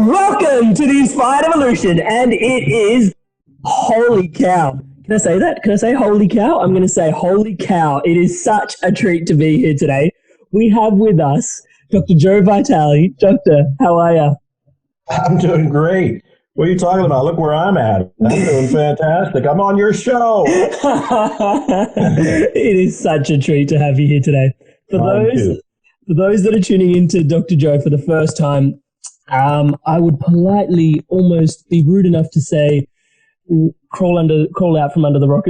welcome to the Inspired Evolution, and it is holy cow. Can I say that? Can I say holy cow? I'm going to say holy cow. It is such a treat to be here today. We have with us Dr. Joe Vitale. Doctor, how are you? I'm doing great. What are you talking about? Look where I'm at. I'm doing fantastic. I'm on your show. It is such a treat to have you here today. For those that are tuning into Dr. Joe for the first time, I would politely almost be rude enough to say, crawl out from under the rock.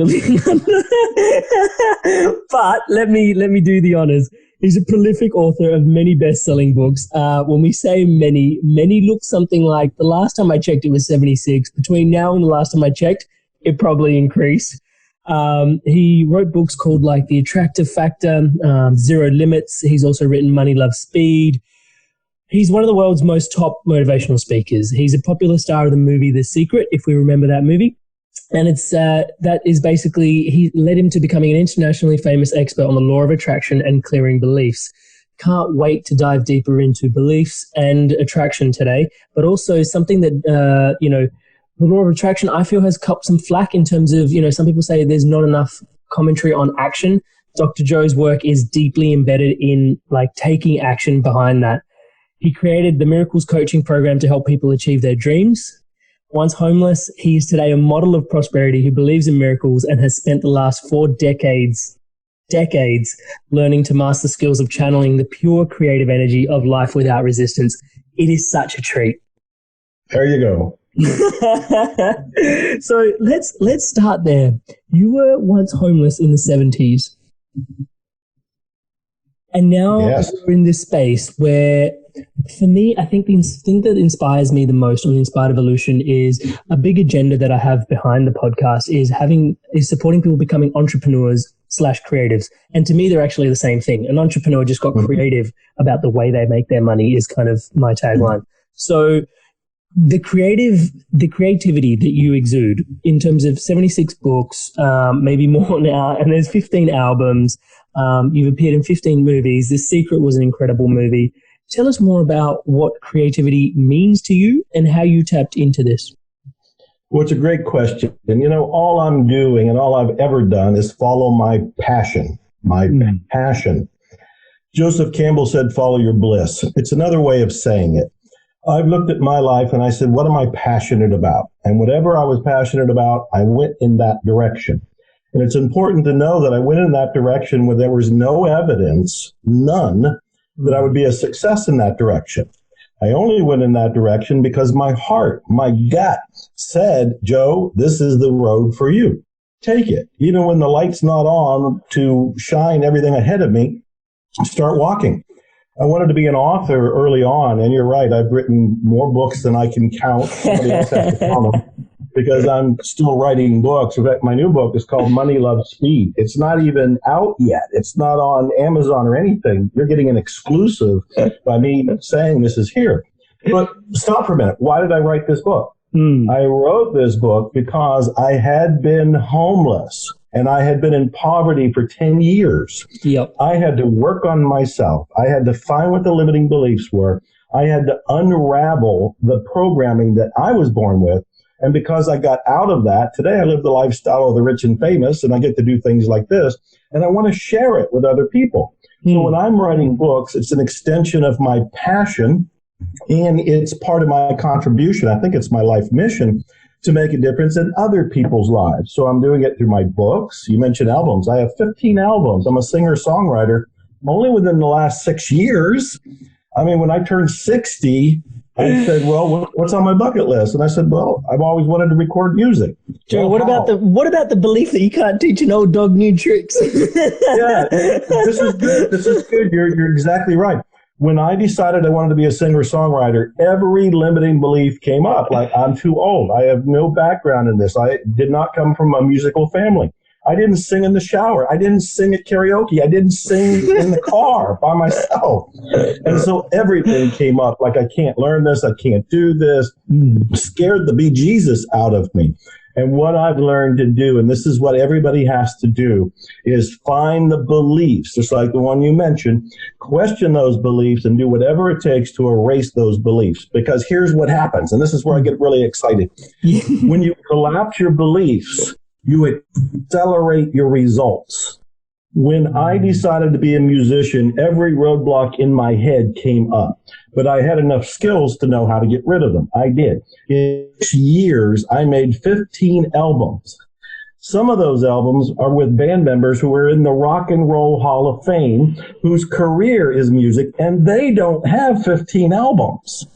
But let me do the honors. He's a prolific author of many best-selling books. When we say many look something like, the last time I checked, it was 76. Between now and the last time I checked, it probably increased. He wrote books called like The Attractive Factor, Zero Limits. He's also written Money, Love, Speed. He's one of the world's most top motivational speakers. He's a popular star of the movie The Secret, if we remember that movie. And that is basically, he led him to becoming an internationally famous expert on the law of attraction and clearing beliefs. Can't wait to dive deeper into beliefs and attraction today, but also something that, the law of attraction, I feel, has copped some flack in terms of, some people say there's not enough commentary on action. Dr. Joe's work is deeply embedded in like taking action behind that. He created the Miracles Coaching Program to help people achieve their dreams. Once homeless, he is today a model of prosperity who believes in miracles and has spent the last 4 decades learning to master skills of channeling the pure creative energy of life without resistance. It is such a treat. There you go. So let's start there. You were once homeless in the 70s. And now You're in this space where, for me, I think the thing that inspires me the most on the Inspired Evolution is a big agenda that I have behind the podcast is supporting people becoming entrepreneurs / creatives. And to me, they're actually the same thing. An entrepreneur just got creative about the way they make their money is kind of my tagline. So the creativity that you exude in terms of 76 books, maybe more now, and there's 15 albums. You've appeared in 15 movies. The Secret was an incredible movie. Tell us more about what creativity means to you and how you tapped into this. Well, it's a great question. And, all I'm doing and all I've ever done is follow my passion, passion. Joseph Campbell said, follow your bliss. It's another way of saying it. I've looked at my life and I said, what am I passionate about? And whatever I was passionate about, I went in that direction. And it's important to know that I went in that direction where there was no evidence, none, that I would be a success in that direction. I only went in that direction because my heart, my gut said, Joe, this is the road for you. Take it. Even when the light's not on to shine everything ahead of me, start walking. I wanted to be an author early on, and you're right, I've written more books than I can count. Somebody else has to count them. Because I'm still writing books. In fact, my new book is called Money, Love, Speed. It's not even out yet. It's not on Amazon or anything. You're getting an exclusive by me saying this is here. But stop for a minute. Why did I write this book? I wrote this book because I had been homeless and I had been in poverty for 10 years. Yep. I had to work on myself. I had to find what the limiting beliefs were. I had to unravel the programming that I was born with. And because I got out of that, today I live the lifestyle of the rich and famous, and I get to do things like this, and I want to share it with other people. So when I'm writing books, it's an extension of my passion, and it's part of my contribution. I think it's my life mission to make a difference in other people's lives. So I'm doing it through my books. You mentioned albums. I have 15 albums. I'm a singer-songwriter. Only within the last 6 years. I mean, when I turned 60, I said, well, what's on my bucket list? And I said, well, I've always wanted to record music. Joe, what about the belief that you can't teach an old dog new tricks? Yeah, this is good. This is good. You're exactly right. When I decided I wanted to be a singer-songwriter, every limiting belief came up. Like, I'm too old. I have no background in this. I did not come from a musical family. I didn't sing in the shower. I didn't sing at karaoke. I didn't sing in the car by myself. And so everything came up like, I can't learn this. I can't do this. Scared the bejesus out of me. And what I've learned to do, and this is what everybody has to do, is find the beliefs, just like the one you mentioned, question those beliefs and do whatever it takes to erase those beliefs. Because here's what happens, and this is where I get really excited. When you collapse your beliefs, you accelerate your results. When I decided to be a musician, every roadblock in my head came up, but I had enough skills to know how to get rid of them. I did. In 6 years, I made 15 albums. Some of those albums are with band members who are in the Rock and Roll Hall of Fame, whose career is music, and they don't have 15 albums.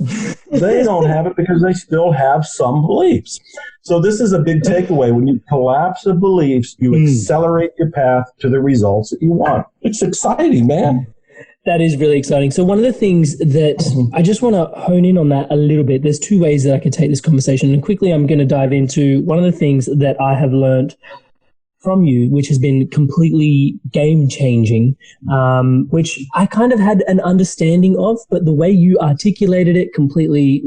They don't have it because they still have some beliefs. So this is a big takeaway. When you collapse the beliefs, you accelerate your path to the results that you want. It's exciting, man. That is really exciting. So one of the things that I just want to hone in on that a little bit. There's two ways that I could take this conversation. And quickly, I'm going to dive into one of the things that I have learned from you, which has been completely game changing, which I kind of had an understanding of, but the way you articulated it completely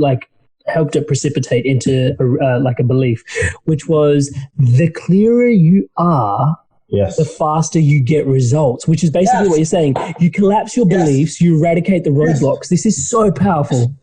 helped it precipitate into a belief, which was the clearer you are, yes, the faster you get results, which is basically what you're saying. You collapse your beliefs, you eradicate the roadblocks. This is so powerful.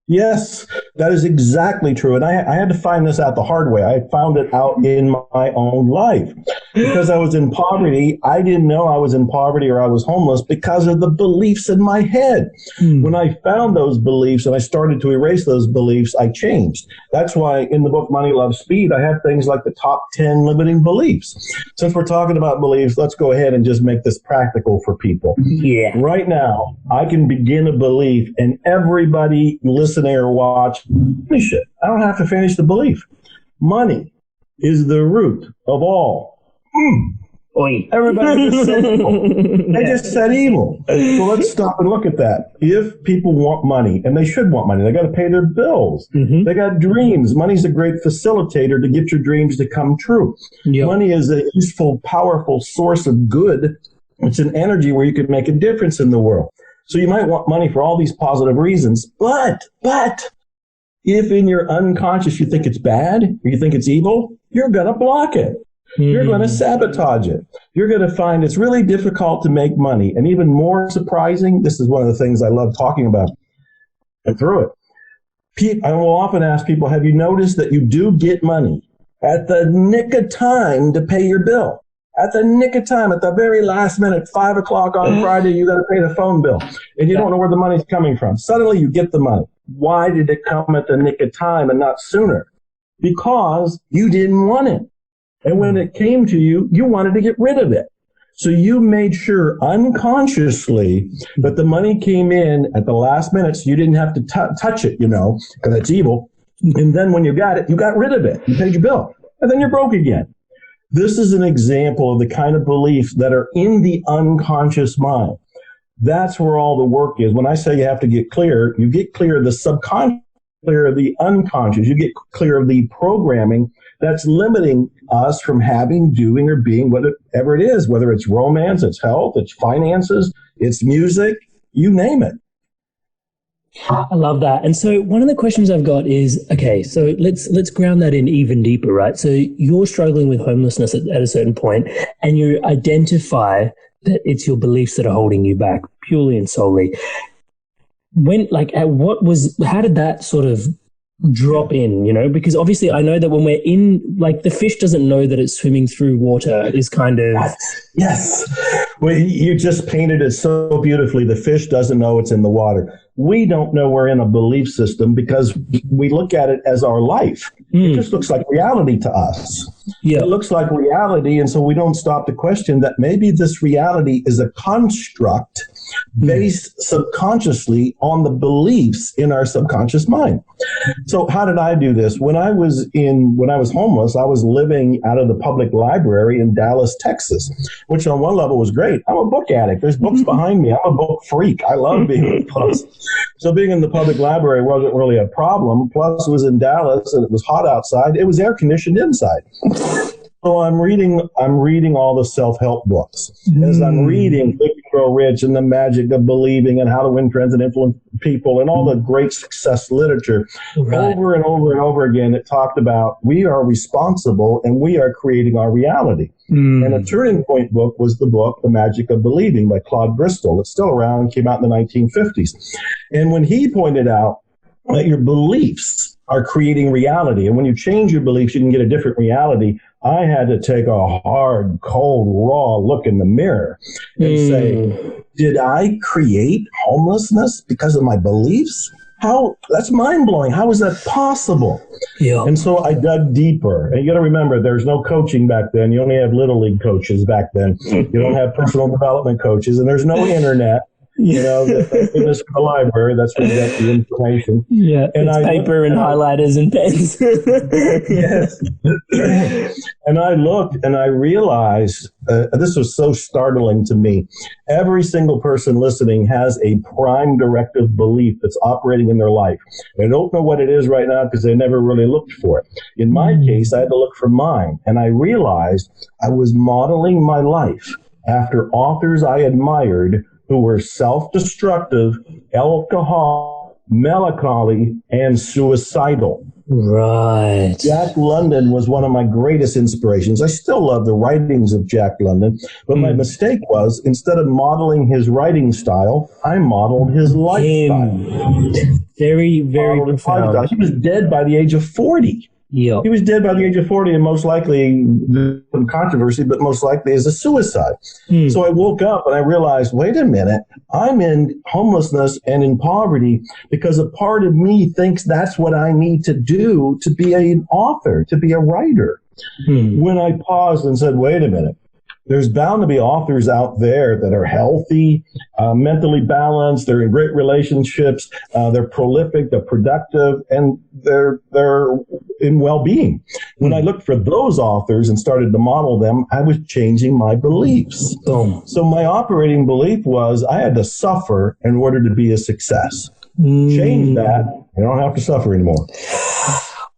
Yes, that is exactly true. And I had to find this out the hard way. I found it out in my own life. Because I was in poverty, I didn't know I was in poverty or I was homeless because of the beliefs in my head. When I found those beliefs and I started to erase those beliefs, I changed. That's why in the book Money, Love, Speed, I have things like the top 10 limiting beliefs. Since we're talking about beliefs, let's go ahead and just make this practical for people. Yeah. Right now, I can begin a belief and everybody listening or watch, finish it. I don't have to finish the belief. Money is the root of all. Everybody just said evil. They just said evil. So let's stop and look at that. If people want money, and they should want money, they got to pay their bills. They got dreams. Money's a great facilitator to get your dreams to come true. Yep. Money is a useful, powerful source of good. It's an energy where you can make a difference in the world. So you might want money for all these positive reasons, but if in your unconscious you think it's bad, or you think it's evil, you're going to block it. You're going to sabotage it. You're going to find it's really difficult to make money. And even more surprising, this is one of the things I love talking about and through it. I will often ask people, have you noticed that you do get money at the nick of time to pay your bill? At the nick of time, at the very last minute, 5 o'clock on Friday, you got to pay the phone bill. And you don't know where the money's coming from. Suddenly you get the money. Why did it come at the nick of time and not sooner? Because you didn't want it. And when it came to you, you wanted to get rid of it. So you made sure unconsciously that the money came in at the last minute so you didn't have to touch it, because it's evil. And then when you got it, you got rid of it. You paid your bill. And then you're broke again. This is an example of the kind of beliefs that are in the unconscious mind. That's where all the work is. When I say you have to get clear, you get clear of the subconscious, clear of the unconscious. You get clear of the programming that's limiting us from having, doing, or being whatever it is, whether it's romance, it's health, it's finances, it's music, you name it. I love that. And so one of the questions I've got is, okay, so let's ground that in even deeper, right? So you're struggling with homelessness at a certain point, and you identify that it's your beliefs that are holding you back purely and solely. How did that sort of drop in, because obviously I know that when we're in, the fish doesn't know that it's swimming through water is kind of... Yes. Well, you just painted it so beautifully. The fish doesn't know it's in the water. We don't know we're in a belief system because we look at it as our life. It just looks like reality to us. Yeah. It looks like reality, and so we don't stop to question that maybe this reality is a construct based subconsciously on the beliefs in our subconscious mind. So how did I do this? When I was homeless, I was living out of the public library in Dallas, Texas, which on one level was great. I'm a book addict. There's books behind me. I'm a book freak. I love being with books. So being in the public library wasn't really a problem. Plus it was in Dallas and it was hot outside. It was air conditioned inside. So I'm reading all the self-help books. As I'm reading, Viktor Grow Rich and The Magic of Believing and How to Win Friends and Influence People and all the great success literature. Right. Over and over and over again, it talked about we are responsible and we are creating our reality. And a turning point book was the book, The Magic of Believing by Claude Bristol. It's still around, came out in the 1950s. And when he pointed out that your beliefs are creating reality, and when you change your beliefs, you can get a different reality, I had to take a hard, cold, raw look in the mirror and say, did I create homelessness because of my beliefs? How? That's mind-blowing. How is that possible? Yeah. And so I dug deeper. And you got to remember, there's no coaching back then. You only have little league coaches back then. You don't have personal development coaches, and there's no internet. You know, that's in the library. That's where you get the information. Yeah, and it's paper and highlighters and pens. Yes. And I looked and I realized, this was so startling to me. Every single person listening has a prime directive belief that's operating in their life. They don't know what it is right now because they never really looked for it. In my case, I had to look for mine. And I realized I was modeling my life after authors I admired who were self-destructive, alcohol, melancholy, and suicidal. Right. Jack London was one of my greatest inspirations. I still love the writings of Jack London, but my mistake was, instead of modeling his writing style, I modeled his lifestyle. Very, very profound. He was dead by the age of 40. Yeah. He was dead by the age of 40, and most likely, some controversy, but most likely as a suicide. So I woke up and I realized, wait a minute, I'm in homelessness and in poverty because a part of me thinks that's what I need to do to be an author, to be a writer. When I paused and said, wait a minute, there's bound to be authors out there that are healthy, mentally balanced, they're in great relationships, they're prolific, they're productive, and they're in well-being. When I looked for those authors and started to model them, I was changing my beliefs. So my operating belief was I had to suffer in order to be a success. Change that, you don't have to suffer anymore.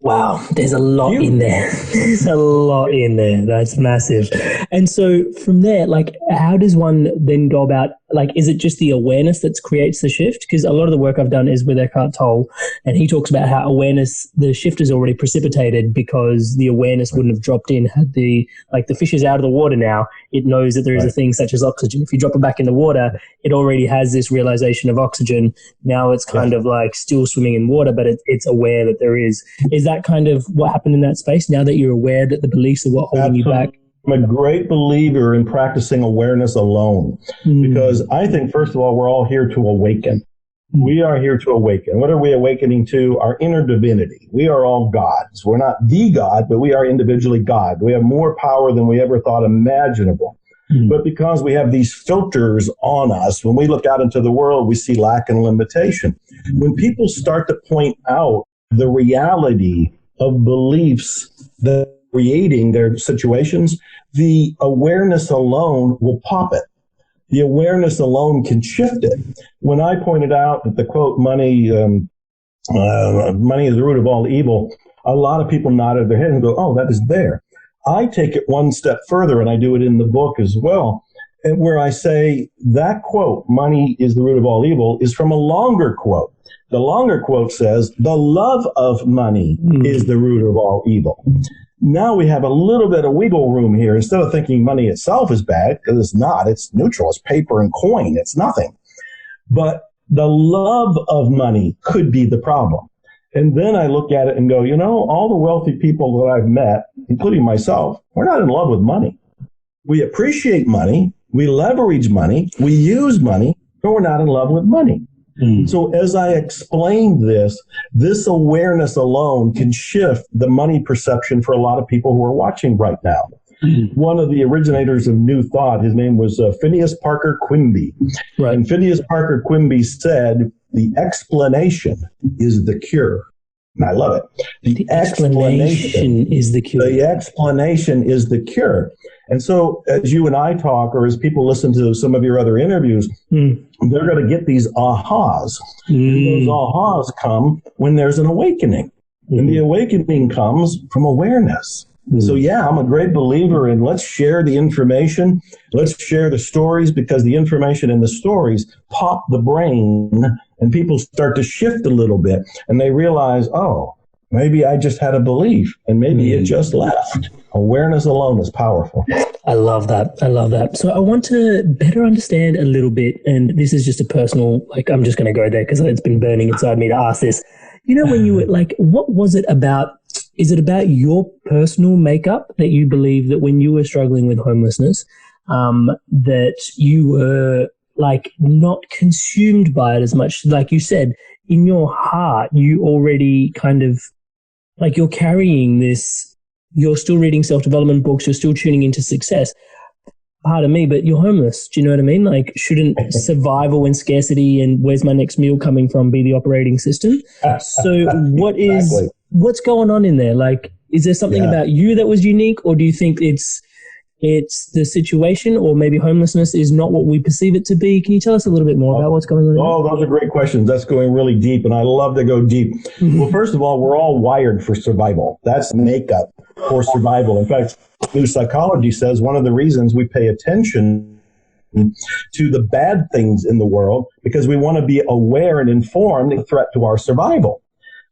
Wow, there's a lot in there. There's a lot in there. That's massive. And so from there, like, how does one then go about, like, is it just the awareness that creates the shift? Because a lot of the work I've done is with Eckhart Tolle, and he talks about how awareness, the shift is already precipitated because the awareness wouldn't have dropped in had the fish is out of the water now. It knows that there is a thing such as oxygen. If you drop it back in the water, it already has this realization of oxygen. Now it's kind of like still swimming in water, but it's aware that there is. Is that kind of what happened in that space now that you're aware that the beliefs are what holding you back? I'm a great believer in practicing awareness alone because I think, first of all, we're all here to awaken. We are here to awaken. What are we awakening to? Our inner divinity. We are all gods. We're not the God, but we are individually God. We have more power than we ever thought imaginable. But because we have these filters on us, when we look out into the world, we see lack and limitation. When people start to point out the reality of beliefs that are creating their situations, the awareness alone will pop it. The awareness alone can shift it. When I pointed out that the quote, money is the root of all evil, a lot of people nodded their head and go, oh, that is there. I take it one step further, and I do it in the book as well, and where I say that quote, money is the root of all evil, is from a longer quote. The longer quote says, the love of money is the root of all evil. Now we have a little bit of wiggle room here. Instead of thinking money itself is bad, because it's not, it's neutral, it's paper and coin, it's nothing. But the love of money could be the problem. And then I look at it and go, all the wealthy people that I've met, including myself, we're not in love with money. We appreciate money, we leverage money, we use money, but we're not in love with money. So as I explained this awareness alone can shift the money perception for a lot of people who are watching right now. One of the originators of New Thought, his name was Phineas Parker Quimby. Right. And Phineas Parker Quimby said, the explanation is the cure. And I love it. The explanation is the cure. The explanation is the cure. And so as you and I talk, or as people listen to some of your other interviews, they're going to get these ahas. And those ahas come when there's an awakening. And the awakening comes from awareness. So yeah, I'm a great believer in let's share the information, let's share the stories, because the information and the stories pop the brain and people start to shift a little bit and they realize, oh, maybe I just had a belief and maybe it just left. Awareness alone is powerful. I love that. I love that. So I want to better understand a little bit, and this is just a personal, like, I'm just going to go there because it's been burning inside me to ask this. You know, when you were like, what was it about? Is it about your personal makeup that you believe that when you were struggling with homelessness, that you were like not consumed by it as much? Like you said, in your heart, you already kind of like you're carrying this, you're still reading self-development books, you're still tuning into success. Pardon me, but you're homeless. Do you know what I mean? Like, shouldn't survival and scarcity and where's my next meal coming from be the operating system? So what's going on in there? Like, is there something about you that was unique, or do you think it's the situation, or maybe homelessness is not what we perceive it to be? Can you tell us a little bit more about what's going on? Oh, those are great questions. That's going really deep, and I love to go deep. Well, first of all, we're all wired for survival. That's makeup for survival. In fact, new psychology says one of the reasons we pay attention to the bad things in the world because we want to be aware and informed of the threat to our survival.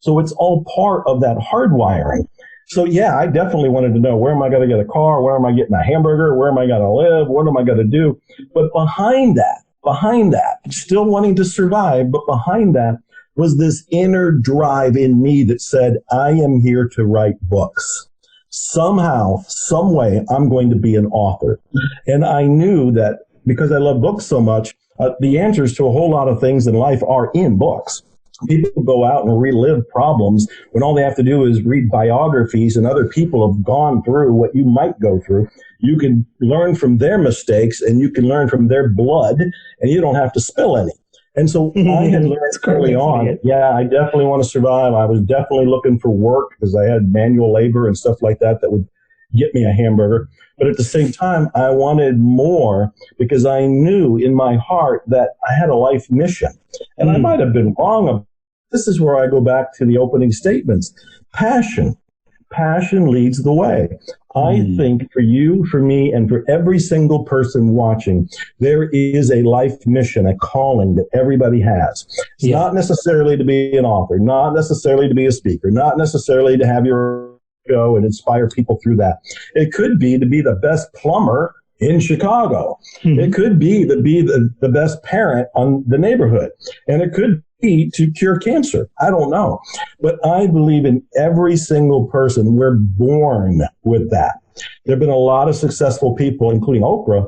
So it's all part of that hardwiring. So yeah, I definitely wanted to know, where am I going to get a car? Where am I getting a hamburger? Where am I going to live? What am I going to do? But behind that, still wanting to survive, but behind that was this inner drive in me that said, I am here to write books. Somehow, some way, I'm going to be an author. And I knew that because I love books so much, the answers to a whole lot of things in life are in books. People go out and relive problems when all they have to do is read biographies and other people have gone through what you might go through. You can learn from their mistakes and you can learn from their blood, and you don't have to spill any. And so I had learned early on, I definitely want to survive. I was definitely looking for work because I had manual labor and stuff like that would get me a hamburger. But at the same time, I wanted more because I knew in my heart that I had a life mission. And I might have been wrong. This is where I go back to the opening statements. Passion. Passion leads the way. I think for you, for me, and for every single person watching, there is a life mission, a calling that everybody has. It's not necessarily to be an author, not necessarily to be a speaker, not necessarily to have your go and inspire people through that. It could be to be the best plumber in Chicago. It could be to be the best parent on the neighborhood. And it could be to cure cancer. I don't know. But I believe in every single person. We're born with that. There have been a lot of successful people, including Oprah.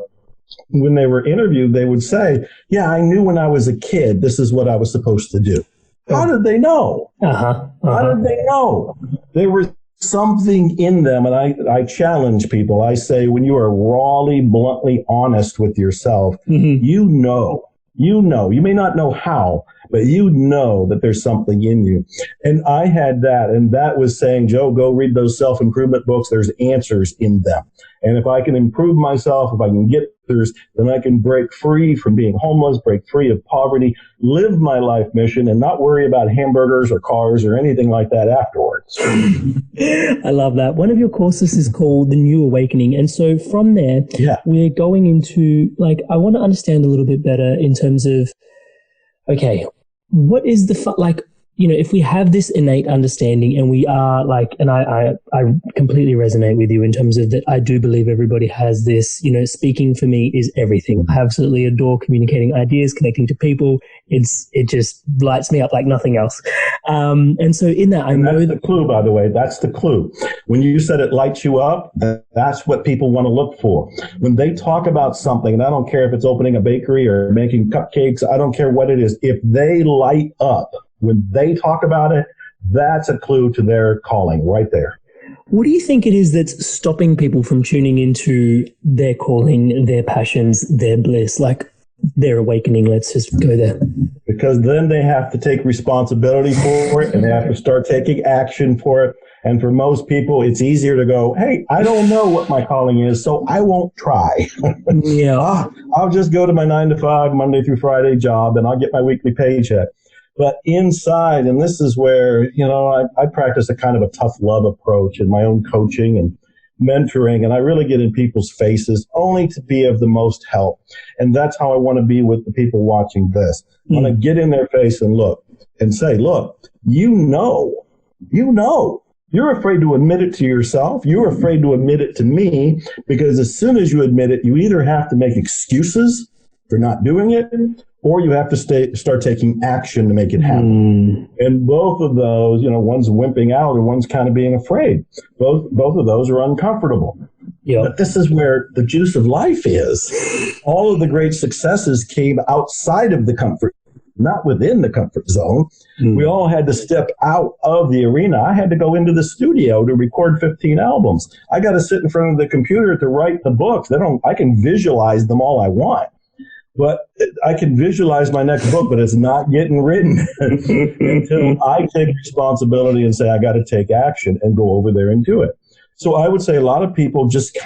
When they were interviewed, they would say, yeah, I knew when I was a kid, this is what I was supposed to do. How did they know? How did they know? There was something in them, and I challenge people. I say, when you are rawly, bluntly honest with yourself, you know, you may not know how, but you know that there's something in you. And I had that, and that was saying, Joe, go read those self-improvement books. There's answers in them. And if I can improve myself, if I can get answers, then I can break free from being homeless, break free of poverty, live my life mission, and not worry about hamburgers or cars or anything like that afterwards. I love that. One of your courses is called The New Awakening. And so from there, we're going into, like, I want to understand a little bit better in terms of, okay, what is the, if we have this innate understanding and we are like, and I completely resonate with you in terms of that. I do believe everybody has this, speaking for me is everything. I absolutely adore communicating ideas, connecting to people. It just lights me up like nothing else. And so in that, I know that's the clue, by the way, that's the clue. When you said it lights you up, that's what people want to look for. When they talk about something, and I don't care if it's opening a bakery or making cupcakes, I don't care what it is. If they light up, when they talk about it, that's a clue to their calling right there. What do you think it is that's stopping people from tuning into their calling, their passions, their bliss, like their awakening? Let's just go there. Because then they have to take responsibility for it and they have to start taking action for it. And for most people, it's easier to go, hey, I don't know what my calling is, so I won't try. I'll just go to my 9-to-5, Monday through Friday job, and I'll get my weekly paycheck. But inside, and this is where, I practice a kind of a tough love approach in my own coaching. And mentoring, and I really get in people's faces only to be of the most help. And that's how I want to be with the people watching this. I want to get in their face and look and say, look, you're afraid to admit it to yourself. You're afraid to admit it to me, because as soon as you admit it, you either have to make excuses for not doing it, or you have to start taking action to make it happen. And both of those, one's wimping out and one's kind of being afraid. Both of those are uncomfortable. Yep. But this is where the juice of life is. All of the great successes came outside of the comfort, not within the comfort zone. We all had to step out of the arena. I had to go into the studio to record 15 albums. I got to sit in front of the computer to write the books. I can visualize them all I want. But I can visualize my next book, but it's not getting written until I take responsibility and say, I got to take action and go over there and do it. So I would say a lot of people just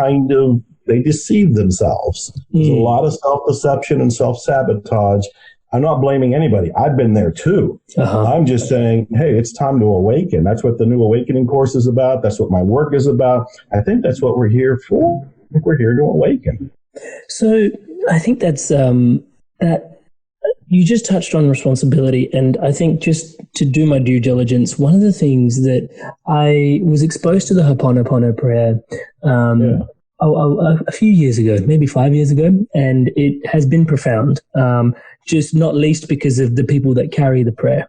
they deceive themselves. There's a lot of self-deception and self-sabotage. I'm not blaming anybody. I've been there too. I'm just saying, hey, it's time to awaken. That's what the New Awakening course is about. That's what my work is about. I think that's what we're here for. I think we're here to awaken. So I think that's that you just touched on responsibility, and I think just to do my due diligence, one of the things that I was exposed to the Ho'oponopono prayer a few years ago, maybe 5 years ago, and it has been profound, just not least because of the people that carry the prayer.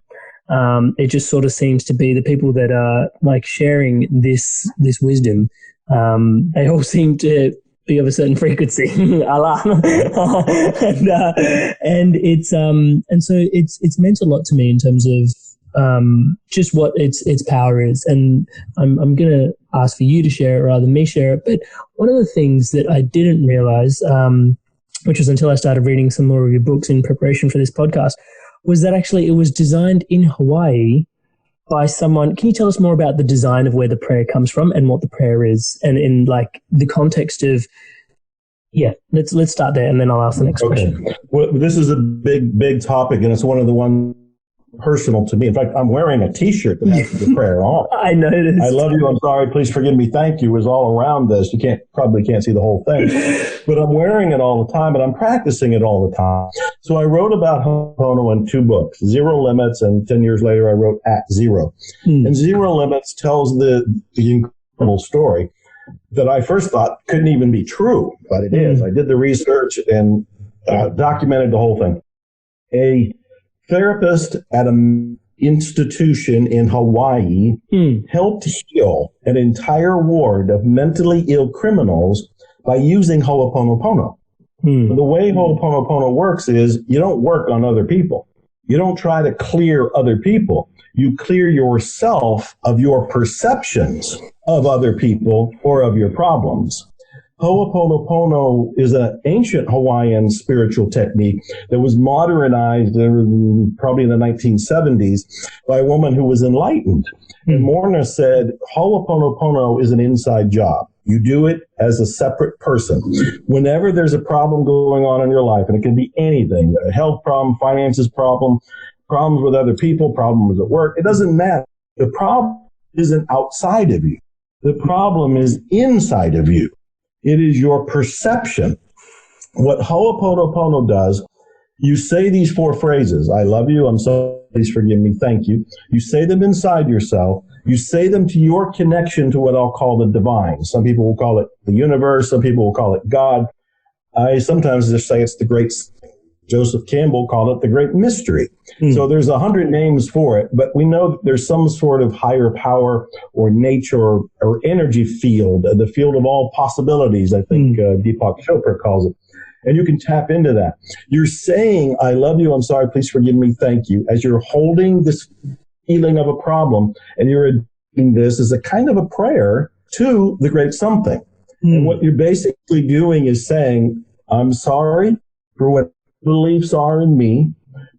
It just sort of seems to be the people that are like sharing this wisdom. They all seem to be of a certain frequency, Allah, and it's and so it's meant a lot to me in terms of just what its power is. And I'm gonna ask for you to share it rather than me share it. But one of the things that I didn't realize, which was until I started reading some more of your books in preparation for this podcast, was that actually it was designed in Hawaii by someone. Can you tell us more about the design of where the prayer comes from and what the prayer is, and in like the context of? Yeah, let's start there, and then I'll ask the next question. Well, this is a big topic, and it's one of the ones personal to me. In fact, I'm wearing a T-shirt that has the prayer on. I noticed. I love you. I'm sorry. Please forgive me. Thank you is all around this. You probably can't see the whole thing, but I'm wearing it all the time, and I'm practicing it all the time. So I wrote about Ho'oponopono in 2 books, Zero Limits, and 10 years later I wrote At Zero. And Zero Limits tells the incredible story that I first thought couldn't even be true, but it is. I did the research and documented the whole thing. A therapist at an institution in Hawaii helped heal an entire ward of mentally ill criminals by using Ho'oponopono. The way Ho'oponopono works is you don't work on other people. You don't try to clear other people. You clear yourself of your perceptions of other people or of your problems. Ho'oponopono is an ancient Hawaiian spiritual technique that was modernized probably in the 1970s by a woman who was enlightened. And Morna said, Ho'oponopono is an inside job. You do it as a separate person. Whenever there's a problem going on in your life, and it can be anything, a health problem, finances problem, problems with other people, problems at work, it doesn't matter. The problem isn't outside of you. The problem is inside of you. It is your perception. What Ho'oponopono does, you say these 4 phrases, I love you, I'm sorry, please forgive me, thank you. You say them inside yourself. You say them to your connection to what I'll call the divine. Some people will call it the universe. Some people will call it God. I sometimes just say it's the great, Joseph Campbell called it the great mystery. So there's 100 names for it, but we know that there's some sort of higher power or nature or energy field, the field of all possibilities, I think Deepak Chopra calls it. And you can tap into that. You're saying, I love you, I'm sorry, please forgive me, thank you, as you're holding this feeling of a problem, and you're doing this as a kind of a prayer to the great something. And what you're basically doing is saying, I'm sorry for what beliefs are in me.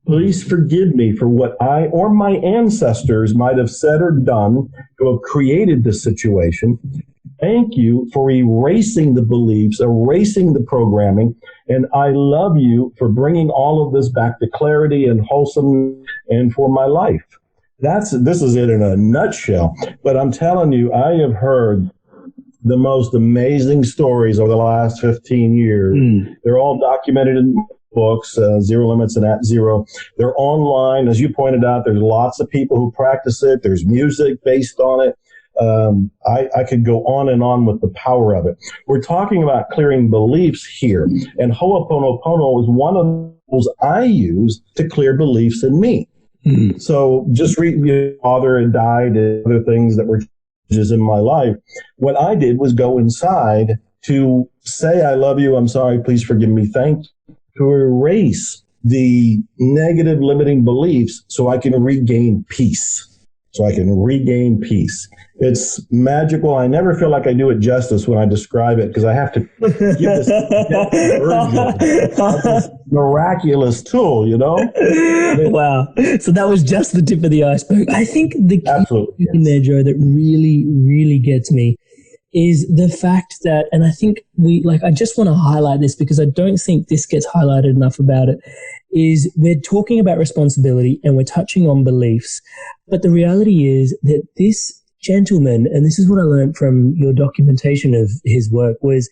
Please forgive me for what I or my ancestors might have said or done to have created this situation. Thank you for erasing the beliefs, erasing the programming, and I love you for bringing all of this back to clarity and wholesome and for my life. This is it in a nutshell. But I'm telling you, I have heard the most amazing stories over the last 15 years. They're all documented in books, Zero Limits and At Zero. They're online. As you pointed out, there's lots of people who practice it. There's music based on it. I could go on and on with the power of it. We're talking about clearing beliefs here, and Ho'oponopono is one of those I use to clear beliefs in me. So just read your father had died and other things that were changes in my life. What I did was go inside to say, I love you, I'm sorry, please forgive me, thank you, to erase the negative limiting beliefs so I can regain peace. It's magical. I never feel like I do it justice when I describe it because I have to give this version. It's a miraculous tool, you know? Wow. So that was just the tip of the iceberg. I think the key in there, Joe, that really, really gets me is the fact that, and I think I just want to highlight this because I don't think this gets highlighted enough about it, is we're talking about responsibility and we're touching on beliefs. But the reality is that this gentleman, and this is what I learned from your documentation of his work, was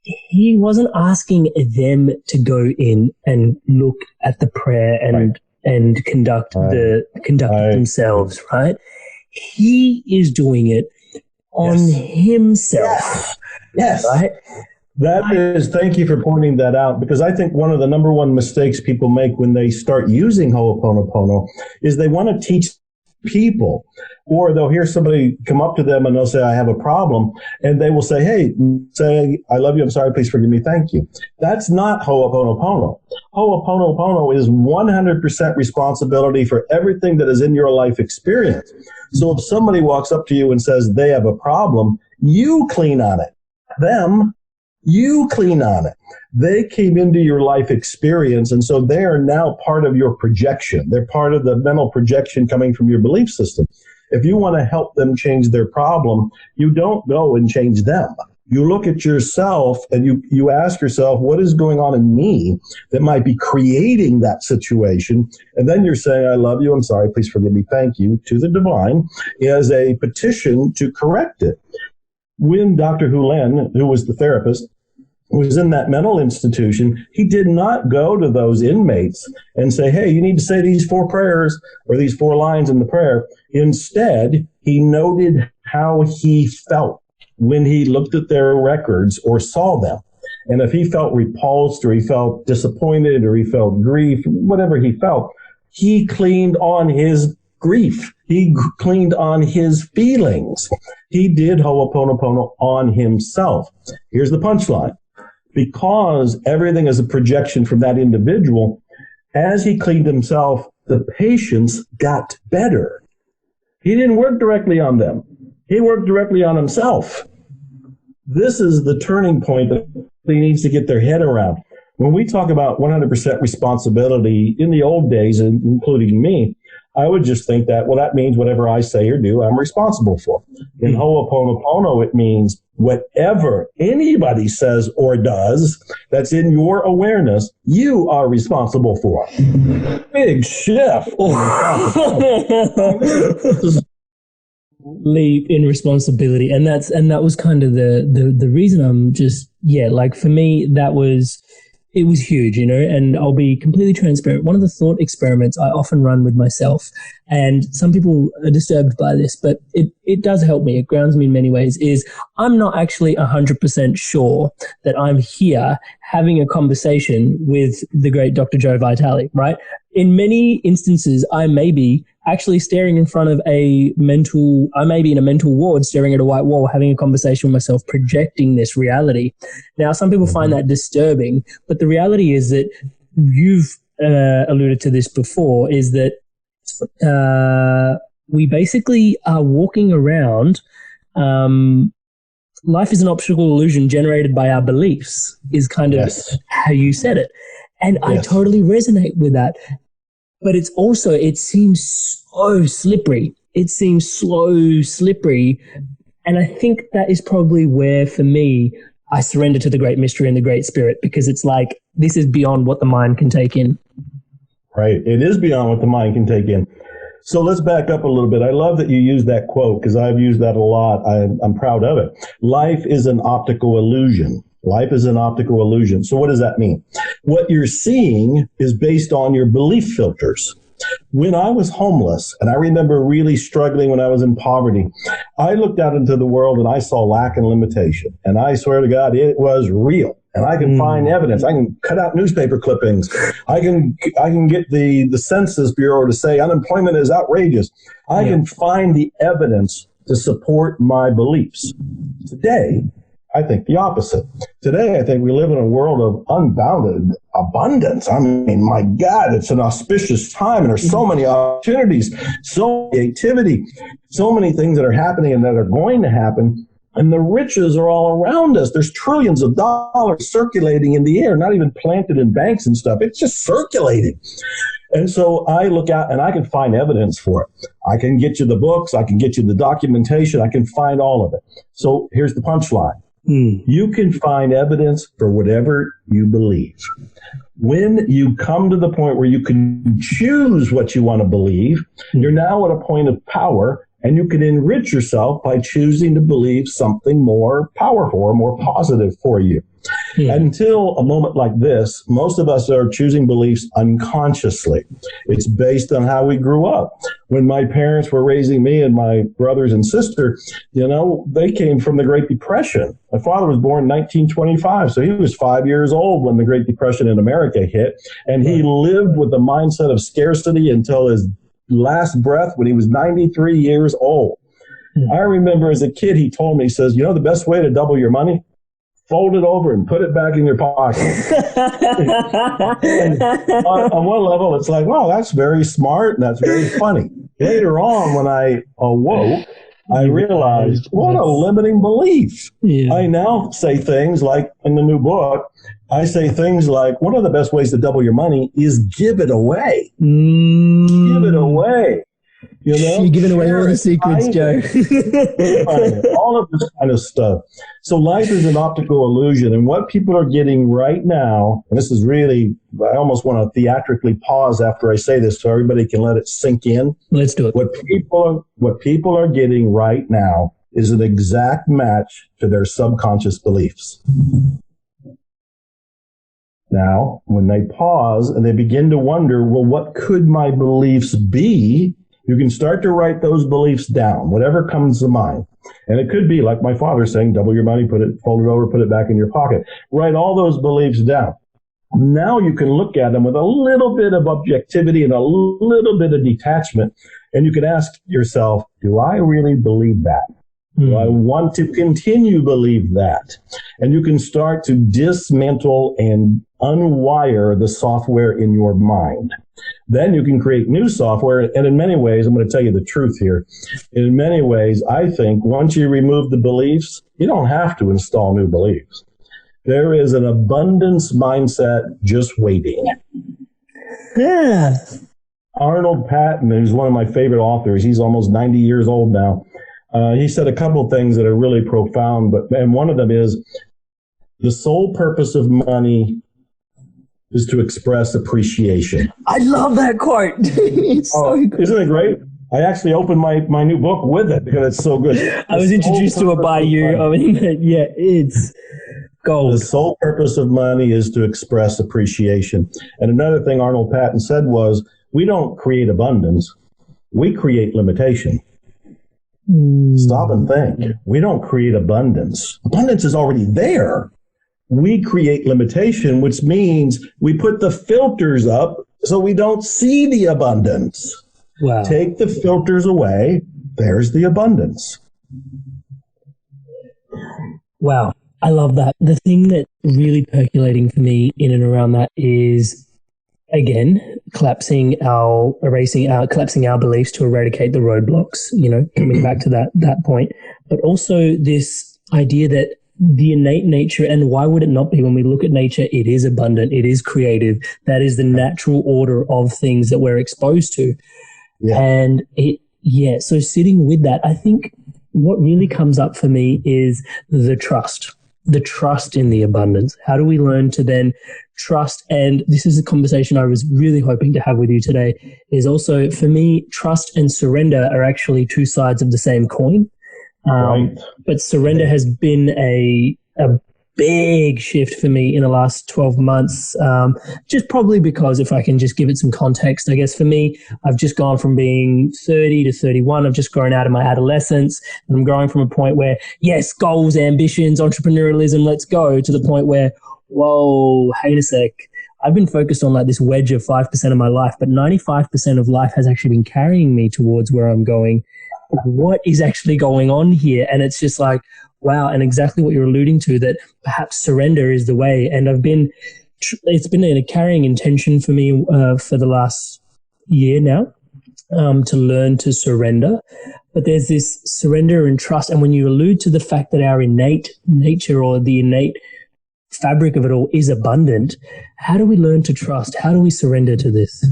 he wasn't asking them to go in and look at the prayer and conduct it themselves, right? He is doing it on himself. Yes. Right? Thank you for pointing that out, because I think one of the number one mistakes people make when they start using Ho'oponopono is they want to teach people, or they'll hear somebody come up to them and they'll say, I have a problem. And they will say, hey, say, I love you, I'm sorry, please forgive me, thank you. That's not Ho'oponopono. Ho'oponopono is 100% responsibility for everything that is in your life experience. So if somebody walks up to you and says they have a problem, you clean on it. You clean on it. They came into your life experience, and so they are now part of your projection. They're part of the mental projection coming from your belief system. If you want to help them change their problem, you don't go and change them. You look at yourself and you ask yourself, what is going on in me that might be creating that situation? And then you're saying, I love you, I'm sorry, please forgive me, thank you, to the divine, as a petition to correct it. When Dr. Hulen, who was the therapist, was in that mental institution, he did not go to those inmates and say, hey, you need to say these 4 prayers or these 4 lines in the prayer. Instead, he noted how he felt when he looked at their records or saw them. And if he felt repulsed or he felt disappointed or he felt grief, whatever he felt, he cleaned on his grief. He cleaned on his feelings. He did Ho'oponopono on himself. Here's the punchline. Because everything is a projection from that individual, as he cleaned himself, the patients got better. He didn't work directly on them. He worked directly on himself. This is the turning point that he needs to get their head around. When we talk about 100% responsibility in the old days, including me, I would just think that, well, that means whatever I say or do, I'm responsible for. In Ho'oponopono, it means whatever anybody says or does that's in your awareness, you are responsible for. Big shift. Leap in responsibility. And that was kind of the reason I'm just, for me, it was huge, and I'll be completely transparent. One of the thought experiments I often run with myself, and some people are disturbed by this, but it does help me. It grounds me in many ways, is I'm not actually 100% sure that I'm here having a conversation with the great Dr. Joe Vitale, right? In many instances, I may be actually staring in front of I may be in a mental ward staring at a white wall, having a conversation with myself, projecting this reality. Now, some people find that disturbing, but the reality is that you've alluded to this before, is that we basically are walking around. Life is an optical illusion generated by our beliefs, is kind of how you said it. And I totally resonate with that. But it's also, it seems so slippery. It seems slow, slippery. And I think that is probably where, for me, I surrender to the great mystery and the great spirit, because it's like, this is beyond what the mind can take in. Right. It is beyond what the mind can take in. So let's back up a little bit. I love that you used that quote because I've used that a lot. I'm proud of it. Life is an optical illusion. Life is an optical illusion. So what does that mean? What you're seeing is based on your belief filters. When I was homeless, and I remember really struggling when I was in poverty, I looked out into the world and I saw lack and limitation. And I swear to God, it was real. And I can find evidence. I can cut out newspaper clippings. I can get the Census Bureau to say unemployment is outrageous. I can find the evidence to support my beliefs. Today, I think the opposite. Today, I think we live in a world of unbounded abundance. I mean, my God, it's an auspicious time, and there's so many opportunities, so much creativity, so many things that are happening and that are going to happen. And the riches are all around us. There's trillions of dollars circulating in the air, not even planted in banks and stuff. It's just circulating. And so I look out and I can find evidence for it. I can get you the books. I can get you the documentation. I can find all of it. So here's the punchline. You can find evidence for whatever you believe. When you come to the point where you can choose what you want to believe, you're now at a point of power. And you can enrich yourself by choosing to believe something more powerful or more positive for you. Until a moment like this, most of us are choosing beliefs unconsciously. It's based on how we grew up. When my parents were raising me and my brothers and sister, they came from the Great Depression. My father was born in 1925, so he was 5 years old when the Great Depression in America hit. And he lived with the mindset of scarcity until his last breath when he was 93 years old. I remember as a kid, he told me, he says, the best way to double your money? Fold it over and put it back in your pocket. on one level, it's like, wow, that's very smart and that's very funny. Later on, when I awoke, I realized what a limiting belief. I now say things like in the new book, I say things like, one of the best ways to double your money is give it away. Give it away. You're giving away all the secrets, Joe. All of this kind of stuff. So life is an optical illusion. And what people are getting right now, and this is really, I almost want to theatrically pause after I say this so everybody can let it sink in. Let's do it. What people are getting right now is an exact match to their subconscious beliefs. Now, when they pause and they begin to wonder, well, what could my beliefs be? You can start to write those beliefs down, whatever comes to mind. And it could be like my father saying, double your money, fold it over, put it back in your pocket. Write all those beliefs down. Now you can look at them with a little bit of objectivity and a little bit of detachment. And you can ask yourself, do I really believe that? Do I want to continue to believe that? And you can start to dismantle and unwire the software in your mind. Then you can create new software. And in many ways, I'm going to tell you the truth here. In many ways, I think once you remove the beliefs, you don't have to install new beliefs. There is an abundance mindset just waiting. Yeah. Arnold Patton, who's one of my favorite authors, he's almost 90 years old now. He said a couple of things that are really profound, and one of them is the sole purpose of money is to express appreciation. I love that quote. It's so good. Isn't it great? I actually opened my new book with it because it's so good. I was introduced to it by you. It's gold. The sole purpose of money is to express appreciation. And another thing Arnold Patton said was, we don't create abundance, we create limitation. Stop and think. We don't create abundance. Abundance is already there. We create limitation, which means we put the filters up so we don't see the abundance. Wow. Take the filters away. There's the abundance. Wow. I love that. The thing that's really percolating for me in and around that is, again, collapsing our beliefs to eradicate the roadblocks, coming back to that point, but also this idea that the innate nature, and why would it not be when we look at nature, it is abundant, it is creative, that is the natural order of things that we're exposed to. Yeah. And so sitting with that, I think what really comes up for me is the trust. the trust in the abundance? How do we learn to then trust? And this is a conversation I was really hoping to have with you today, is also, for me, trust and surrender are actually two sides of the same coin. Right. But surrender has been a big shift for me in the last 12 months, just probably because, if I can just give it some context, I guess for me, I've just gone from being 30 to 31. I've just grown out of my adolescence, and I'm growing from a point where, yes, goals, ambitions, entrepreneurialism, let's go, to the point where, whoa, hang a sec. I've been focused on like this wedge of 5% of my life, but 95% of life has actually been carrying me towards where I'm going. What is actually going on here? And it's just like, wow. And exactly what you're alluding to, that perhaps surrender is the way. And it's been a carrying intention for me for the last year now, to learn to surrender. But there's this surrender and trust. And when you allude to the fact that our innate nature, or the innate fabric of it all, is abundant, how do we learn to trust? How do we surrender to this?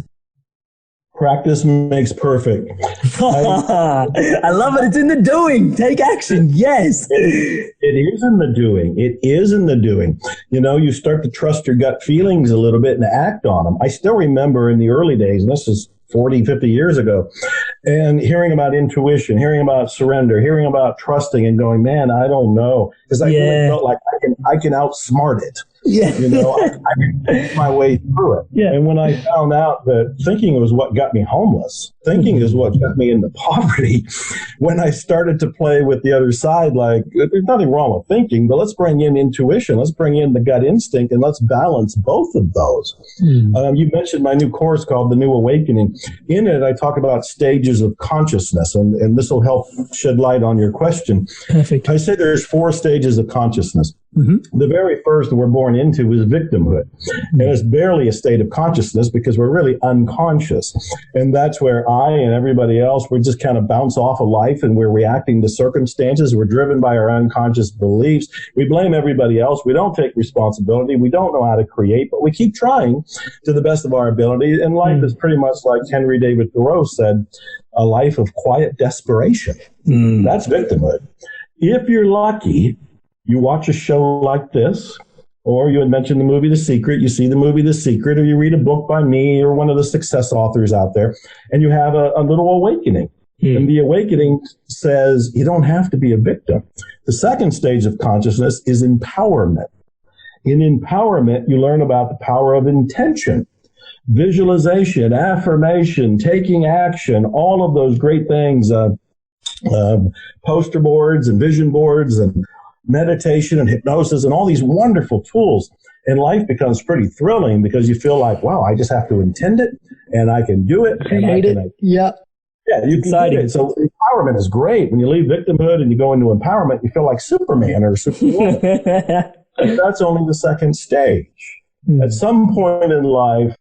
Practice makes perfect. I love it. It's in the doing. Take action. Yes. It is in the doing. It is in the doing. You know, you start to trust your gut feelings a little bit and act on them. I still remember in the early days, and this is 40, 50 years ago, and hearing about intuition, hearing about surrender, hearing about trusting, and going, man, I don't know. Because I really felt like I can outsmart it. Yeah. You know, I can make my way through it. Yeah. And when I found out that thinking was what got me homeless, thinking is what got me into poverty, when I started to play with the other side, like, there's nothing wrong with thinking, but let's bring in intuition, let's bring in the gut instinct, and let's balance both of those. You mentioned my new course called The New Awakening. In it, I talk about stages of consciousness, and this will help shed light on your question. Perfect. I say there's 4 stages of consciousness. The very first that we're born into is victimhood. And it's barely a state of consciousness because we're really unconscious. And that's where I and everybody else, we just kind of bounce off of life, and we're reacting to circumstances. We're driven by our unconscious beliefs. We blame everybody else. We don't take responsibility. We don't know how to create, but we keep trying to the best of our ability. And life is pretty much like Henry David Thoreau said, a life of quiet desperation. That's victimhood. If you're lucky, you watch a show like this, or you had mentioned the movie The Secret, you see the movie The Secret, or you read a book by me or one of the success authors out there, and you have a little awakening. And the awakening says you don't have to be a victim. The second stage of consciousness is empowerment. In empowerment, you learn about the power of intention, visualization, affirmation, taking action, all of those great things, poster boards and vision boards and meditation and hypnosis and all these wonderful tools. And life becomes pretty thrilling because you feel like, wow, I just have to intend it and I can do it. Create it. Yeah, you can do it. So empowerment is great. When you leave victimhood and you go into empowerment, you feel like Superman or Superwoman. That's only the second stage. At some point in life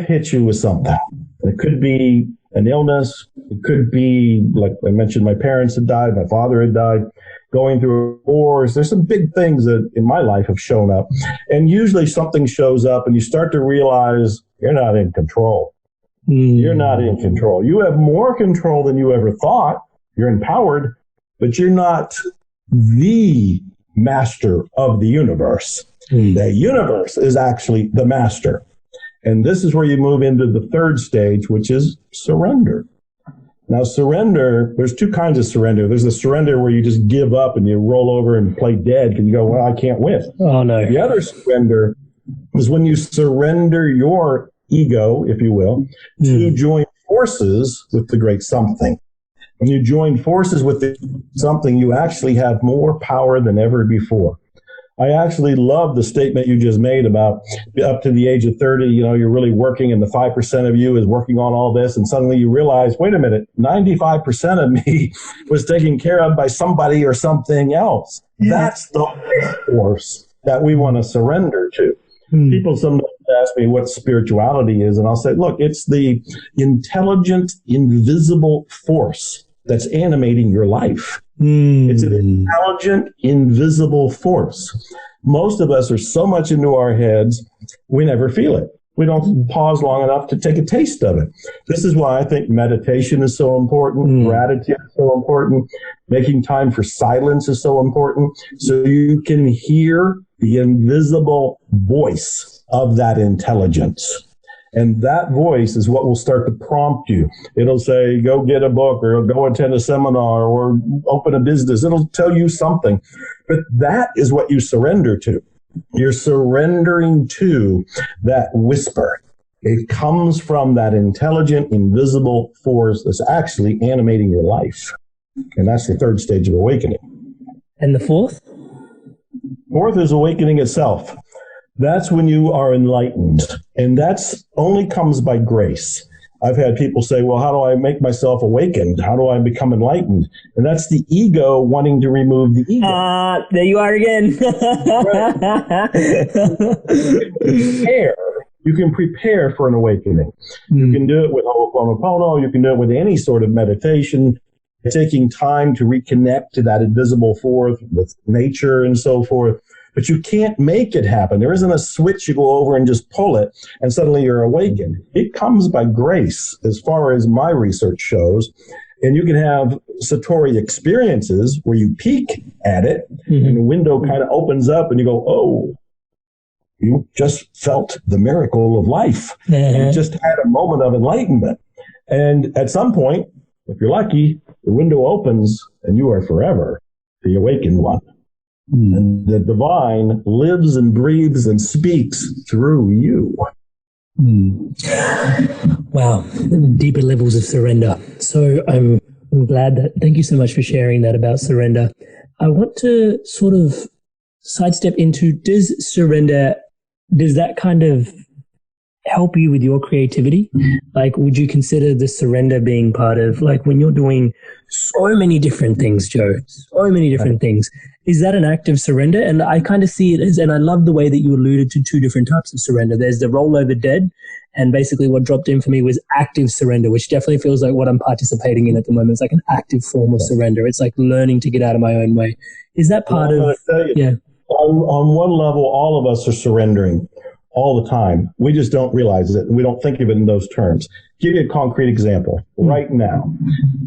hits you with something. It could be an illness. It could be, like I mentioned, my parents had died, my father had died, going through wars. There's some big things that in my life have shown up. And usually something shows up and you start to realize you're not in control. You're not in control. You have more control than you ever thought. You're empowered, but you're not the master of the universe. The universe is actually the master. And this is where you move into the third stage, which is surrender. Now, surrender, there's 2 kinds of surrender. There's the surrender where you just give up and you roll over and play dead because you go, well, I can't win. Oh, no. The other surrender is when you surrender your ego, if you will, to join forces with the great something. When you join forces with the something, you actually have more power than ever before. I actually love the statement you just made about up to the age of 30, you know, you're really working and the 5% of you is working on all this. And suddenly you realize, wait a minute, 95% of me was taken care of by somebody or something else. That's the force that we want to surrender to. People sometimes ask me what spirituality is. And I'll say, look, it's the intelligent, invisible force that's animating your life. It's an intelligent, invisible force. Most of us are so much into our heads, we never feel it. We don't pause long enough to take a taste of it. This is why I think meditation is so important, gratitude is so important, making time for silence is so important, so you can hear the invisible voice of that intelligence. And that voice is what will start to prompt you. It'll say, go get a book, or go attend a seminar, or open a business. It'll tell you something. But that is what you surrender to. You're surrendering to that whisper. It comes from that intelligent, invisible force that's actually animating your life. And that's the third stage of awakening. And the fourth? Fourth is awakening itself. That's when you are enlightened. And that's only comes by grace. I've had people say, well, how do I make myself awakened? How do I become enlightened? And that's the ego wanting to remove the ego. There you are again. You can prepare for an awakening. You can do it with Ho'oponopono. You can do it with any sort of meditation, taking time to reconnect to that invisible force with nature and so forth. But you can't make it happen. There isn't a switch you go over and just pull it and suddenly you're awakened. It comes by grace, as far as my research shows. And you can have Satori experiences where you peek at it and the window kind of opens up and you go, oh, you just felt the miracle of life. You just had a moment of enlightenment. And at some point, if you're lucky, the window opens and you are forever the awakened one. And the divine lives and breathes and speaks through you. Wow. Deeper levels of surrender. So I'm glad that, thank you so much for sharing that about surrender. I want to sort of sidestep into, does that kind of help you with your creativity? Like, would you consider the surrender being part of, like, when you're doing so many different things, Joe, so many different things, is that an act of surrender? And I kind of see it as, and I love the way that you alluded to two different types of surrender. There's the roll over dead, and basically what dropped in for me was active surrender, which definitely feels like what I'm participating in at the moment. It's like an active form of surrender. It's like learning to get out of my own way. Is that part of, yeah? On one level, all of us are surrendering all the time. We just don't realize it. We don't think of it in those terms. Give you a concrete example. Right now,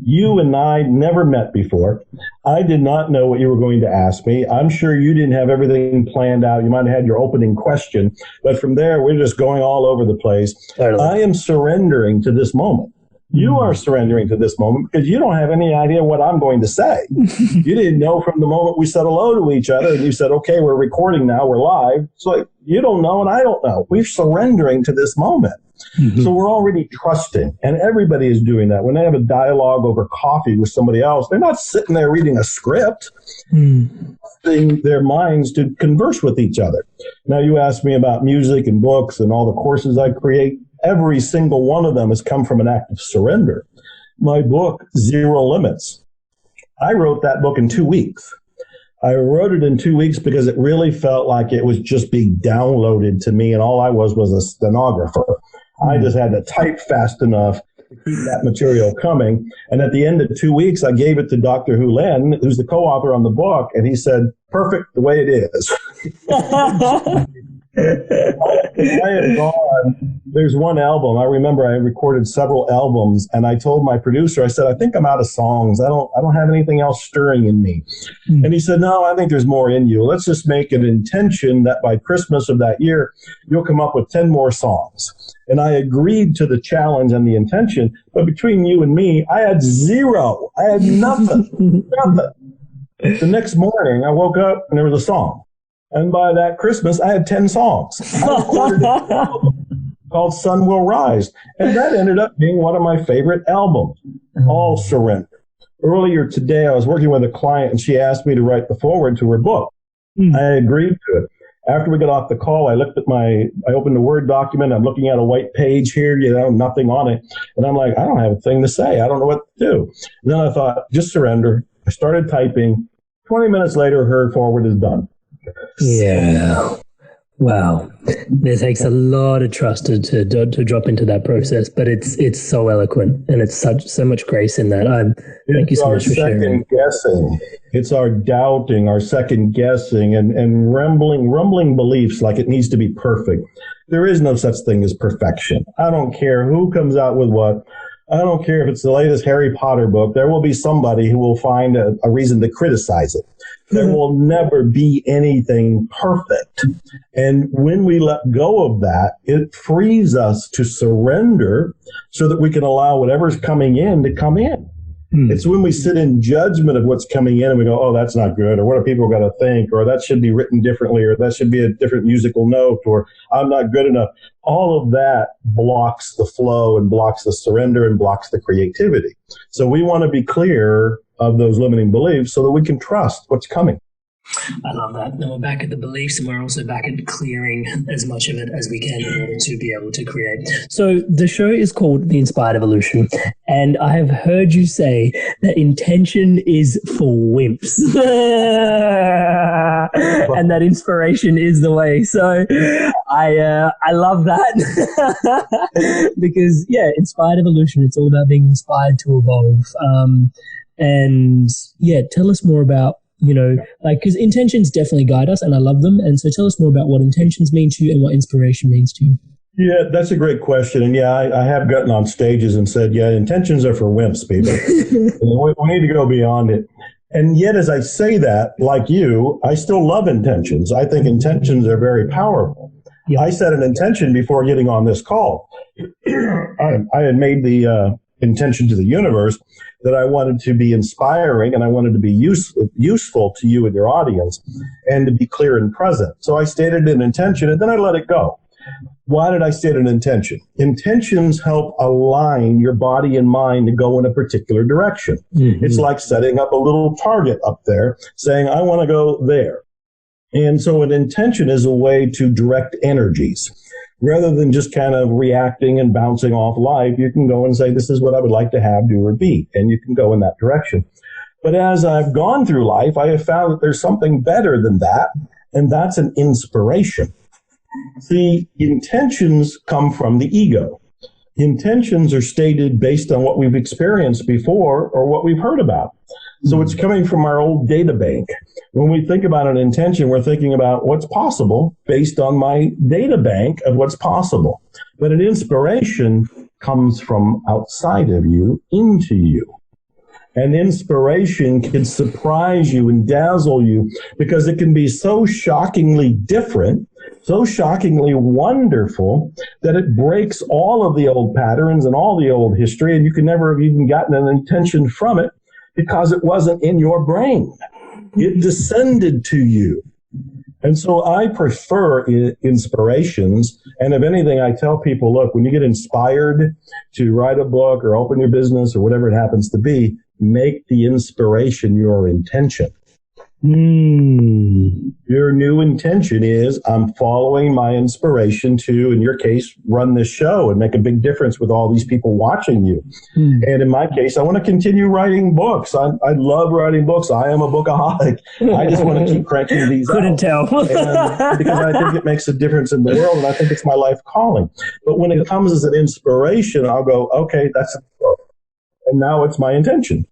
you and I never met before. I did not know what you were going to ask me. I'm sure you didn't have everything planned out. You might have had your opening question, but from there, we're just going all over the place. Totally. I am surrendering to this moment. You are surrendering to this moment because you don't have any idea what I'm going to say. You didn't know from the moment we said hello to each other and you said, okay, we're recording now, we're live. So like, you don't know and I don't know. We're surrendering to this moment. So we're already trusting, and everybody is doing that. When they have a dialogue over coffee with somebody else, they're not sitting there reading a script, trusting their minds to converse with each other. Now, you asked me about music and books and all the courses I create. Every single one of them has come from an act of surrender. My book, Zero Limits, I wrote that book in 2 weeks. I wrote it in 2 weeks because it really felt like it was just being downloaded to me, and all I was a stenographer. I just had to type fast enough to keep that material coming. And at the end of 2 weeks, I gave it to Dr. Hulen, who's the co-author on the book, and he said, perfect the way it is. I had gone, there's one album. I remember I recorded several albums, and I told my producer, I said, I think I'm out of songs. I don't have anything else stirring in me. And he said, no, I think there's more in you. Let's just make an intention that by Christmas of that year, you'll come up with 10 more songs. And I agreed to the challenge and the intention, but between you and me, I had zero. I had nothing. Nothing. The next morning, I woke up and there was a song. And by that Christmas, I had 10 songs. I recorded an album called Sun Will Rise. And that ended up being one of my favorite albums, All Surrender. Earlier today, I was working with a client and she asked me to write the foreword to her book. I agreed to it. After we got off the call, I opened the Word document. I'm looking at a white page here, nothing on it. And I'm like, I don't have a thing to say. I don't know what to do. And then I thought, just surrender. I started typing. 20 minutes later, her foreword is done. Yeah. Wow. It takes a lot of trust to drop into that process, but it's so eloquent and it's so much grace in that. Thank you so much for sharing. Guessing. It's our doubting, our second guessing and rumbling beliefs like it needs to be perfect. There is no such thing as perfection. I don't care who comes out with what. I don't care if it's the latest Harry Potter book. There will be somebody who will find a reason to criticize it. There will never be anything perfect. And when we let go of that, it frees us to surrender so that we can allow whatever's coming in to come in. It's when we sit in judgment of what's coming in and we go, oh, that's not good, or what are people going to think, or that should be written differently, or that should be a different musical note, or I'm not good enough. All of that blocks the flow and blocks the surrender and blocks the creativity. So we want to be clear of those limiting beliefs so that we can trust what's coming. I love that. And we're back at the beliefs, and we're also back at clearing as much of it as we can in order to be able to create. So the show is called The Inspired Evolution, and I have heard you say that intention is for wimps and that inspiration is the way. So I love that because, yeah, Inspired Evolution, it's all about being inspired to evolve. And yeah, tell us more about, because intentions definitely guide us and I love them. And so tell us more about what intentions mean to you and what inspiration means to you. Yeah, that's a great question. And yeah, I have gotten on stages and said, yeah, intentions are for wimps, people. We need to go beyond it. And yet, as I say that, like you, I still love intentions. I think intentions are very powerful. Yeah. I set an intention before getting on this call. I had made the intention to the universe that I wanted to be inspiring and I wanted to be useful to you and your audience and to be clear and present. So I stated an intention and then I let it go. Why did I state an intention? Intentions help align your body and mind to go in a particular direction. Mm-hmm. It's like setting up a little target up there saying, I want to go there. And so an intention is a way to direct energies. Rather than just kind of reacting and bouncing off life, you can go and say, this is what I would like to have, do, or be. And you can go in that direction. But as I've gone through life, I have found that there's something better than that, and that's an inspiration. See, intentions come from the ego. Intentions are stated based on what we've experienced before or what we've heard about. So it's coming from our old data bank. When we think about an intention, we're thinking about what's possible based on my data bank of what's possible. But an inspiration comes from outside of you into you. And inspiration can surprise you and dazzle you because it can be so shockingly different, so shockingly wonderful that it breaks all of the old patterns and all the old history, and you can never have even gotten an intention from it because it wasn't in your brain. It descended to you. And so I prefer inspirations. And if anything, I tell people, look, when you get inspired to write a book or open your business or whatever it happens to be, make the inspiration your intention. Your new intention is, I'm following my inspiration to, in your case, run this show and make a big difference with all these people watching you. And in my case, I want to continue writing books. I love writing books. I am a bookaholic. I just want to keep cranking these Couldn't out. tell. Because I think it makes a difference in the world, and I think it's my life calling. But when it comes as an inspiration, I'll go, okay, that's a book. And now it's my intention.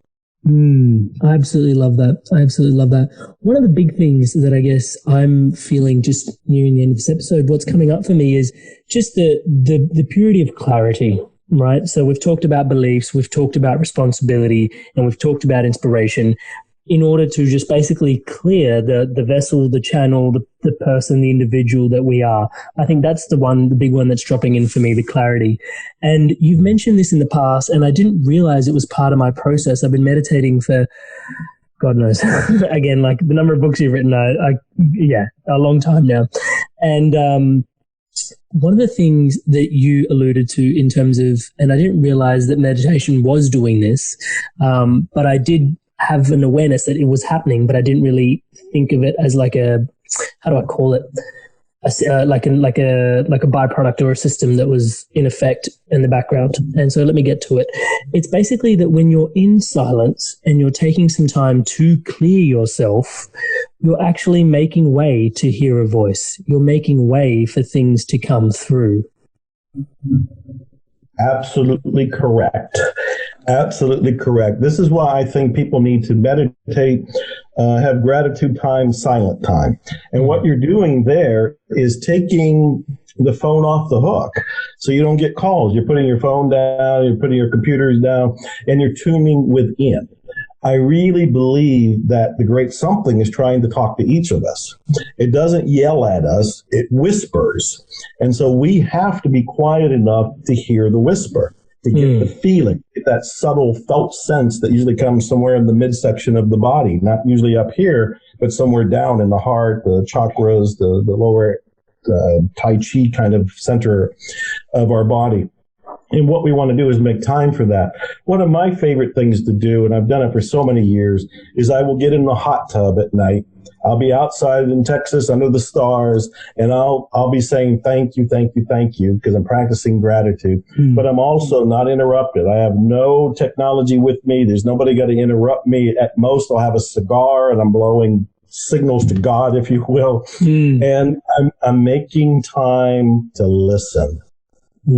I absolutely love that. I absolutely love that. One of the big things that I guess I'm feeling just nearing the end of this episode, what's coming up for me is just the purity of clarity, right? So we've talked about beliefs, we've talked about responsibility, and we've talked about inspiration in order to just basically clear the vessel, the channel, the person, the individual that we are. I think that's the big one that's dropping in for me, the clarity. And you've mentioned this in the past, and I didn't realize it was part of my process. I've been meditating for, God knows, again, like the number of books you've written, a long time now. And one of the things that you alluded to in terms of, and I didn't realize that meditation was doing this, but I did have an awareness that it was happening, but I didn't really think of it as like a, how do I call it? Like a byproduct or a system that was in effect in the background. And so let me get to it. It's basically that when you're in silence and you're taking some time to clear yourself, you're actually making way to hear a voice. You're making way for things to come through. Absolutely correct. Absolutely correct. This is why I think people need to meditate, have gratitude time, silent time. And what you're doing there is taking the phone off the hook. So you don't get calls. You're putting your phone down, you're putting your computers down, and you're tuning within. I really believe that the great something is trying to talk to each of us. It doesn't yell at us, it whispers. And so we have to be quiet enough to hear the whisper, to get the feeling, get that subtle felt sense that usually comes somewhere in the midsection of the body, not usually up here, but somewhere down in the heart, the chakras, the lower Tai Chi kind of center of our body. And what we want to do is make time for that. One of my favorite things to do, and I've done it for so many years, is I will get in the hot tub at night. I'll be outside in Texas under the stars, and I'll be saying thank you, thank you, thank you, because I'm practicing gratitude. But I'm also not interrupted. I have no technology with me. There's nobody going to interrupt me. At most, I'll have a cigar, and I'm blowing signals to God, if you will. And I'm making time to listen.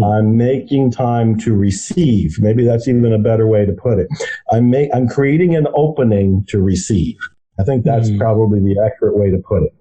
I'm making time to receive. Maybe that's even a better way to put it. I'm creating an opening to receive. I think that's probably the accurate way to put it.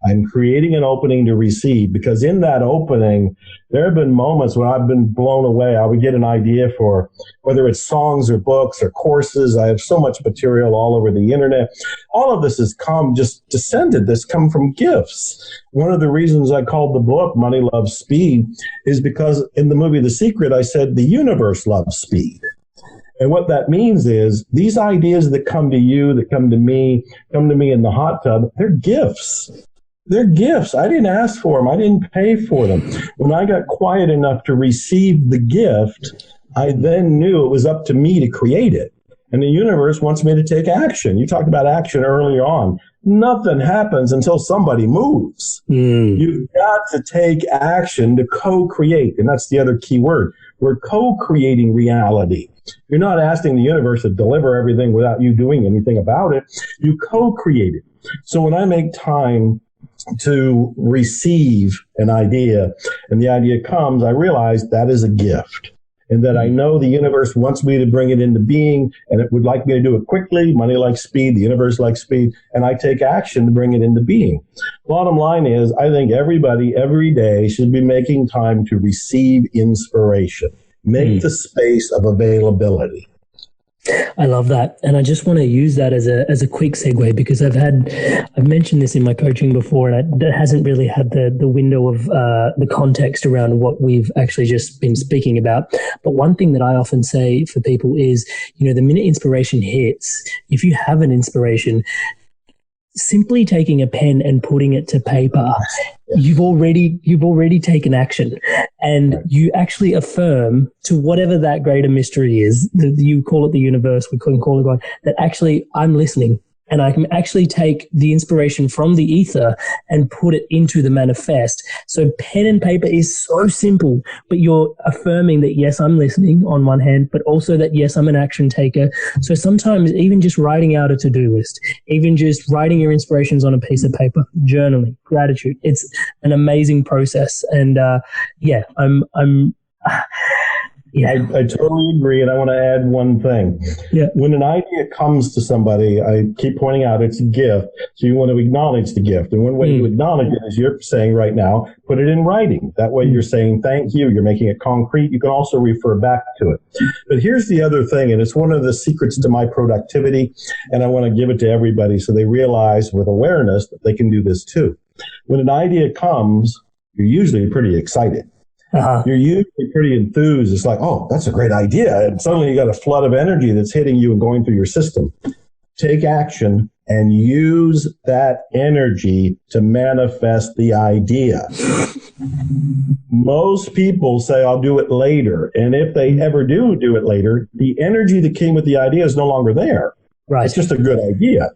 I'm creating an opening to receive, because in that opening, there have been moments when I've been blown away. I would get an idea for whether it's songs or books or courses. I have so much material all over the internet. All of this has just descended. This come from gifts. One of the reasons I called the book Money Loves Speed is because in the movie The Secret, I said the universe loves speed. And what that means is these ideas that come to you, that come to me in the hot tub, they're gifts. They're gifts. I didn't ask for them. I didn't pay for them. When I got quiet enough to receive the gift, I then knew it was up to me to create it. And the universe wants me to take action. You talked about action earlier on. Nothing happens until somebody moves. You've got to take action to co-create. And that's the other key word. We're co-creating reality. You're not asking the universe to deliver everything without you doing anything about it. You co-create it. So when I make time to receive an idea and the idea comes, I realize that is a gift. And that I know the universe wants me to bring it into being, and it would like me to do it quickly. Money likes speed, the universe likes speed, and I take action to bring it into being. Bottom line is, I think everybody every day should be making time to receive inspiration. Make the space of availability. I love that. And I just want to use that as a quick segue, because I've mentioned this in my coaching before, and that hasn't really had the window of the context around what we've actually just been speaking about. But one thing that I often say for people is, the minute inspiration hits, if you have an inspiration, simply taking a pen and putting it to paper, you've already taken action, and you actually affirm to whatever that greater mystery is. You call it the universe, we can call it God, that actually I'm listening. And I can actually take the inspiration from the ether and put it into the manifest. So pen and paper is so simple, but you're affirming that, yes, I'm listening on one hand, but also that, yes, I'm an action taker. So sometimes even just writing out a to-do list, even just writing your inspirations on a piece of paper, journaling, gratitude, it's an amazing process. And I totally agree, and I want to add one thing. When an idea comes to somebody, I keep pointing out it's a gift, so you want to acknowledge the gift. And one way to acknowledge it is you're saying right now, put it in writing. That way you're saying thank you, you're making it concrete. You can also refer back to it. But here's the other thing, and it's one of the secrets to my productivity, and I want to give it to everybody so they realize with awareness that they can do this too. When an idea comes, you're usually pretty excited. You're usually pretty enthused. It's like, oh, that's a great idea. And suddenly you got a flood of energy that's hitting you and going through your system. Take action and use that energy to manifest the idea. Most people say, I'll do it later. And if they ever do it later, the energy that came with the idea is no longer there. Right. It's just a good idea.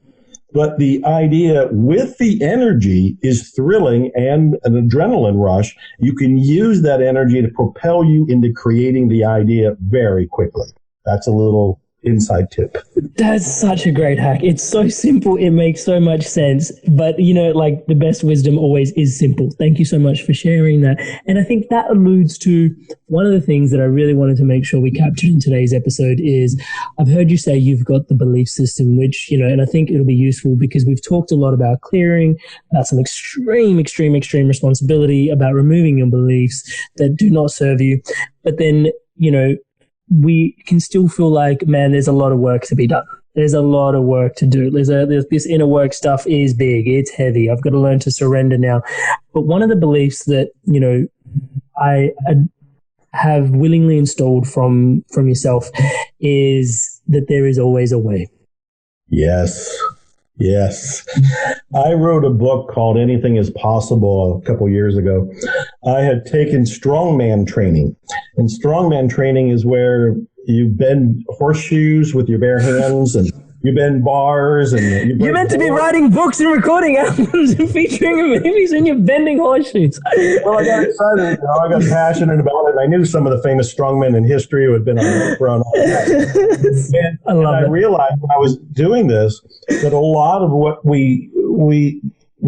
But the idea with the energy is thrilling and an adrenaline rush. You can use that energy to propel you into creating the idea very quickly. That's a little inside tip. That's such a great hack. It's so simple. It makes so much sense. But, you know, like the best wisdom always is simple. Thank you so much for sharing that. And I think that alludes to one of the things that I really wanted to make sure we captured in today's episode is I've heard you say you've got the belief system, which, you know, and I think it'll be useful because we've talked a lot about clearing, about some extreme responsibility, about removing your beliefs that do not serve you. But then, you know, we can still feel like, man, there's a lot of work to be done. There's a lot of work to do. There's this inner work stuff is big. It's heavy. I've got to learn to surrender now. But one of the beliefs that, you know, I have willingly installed from yourself is that there is always a way. Yes. I wrote a book called Anything is Possible a couple years ago. I had taken strongman training, and strongman training is where you bend horseshoes with your bare hands and you bend bars and you're meant to be writing books and recording albums and featuring in movies and you're bending horseshoes. Well, I got excited. I got passionate about it. I knew some of the famous strongmen in history who had been on Oprah and all that. And I realized when I was doing this that a lot of what we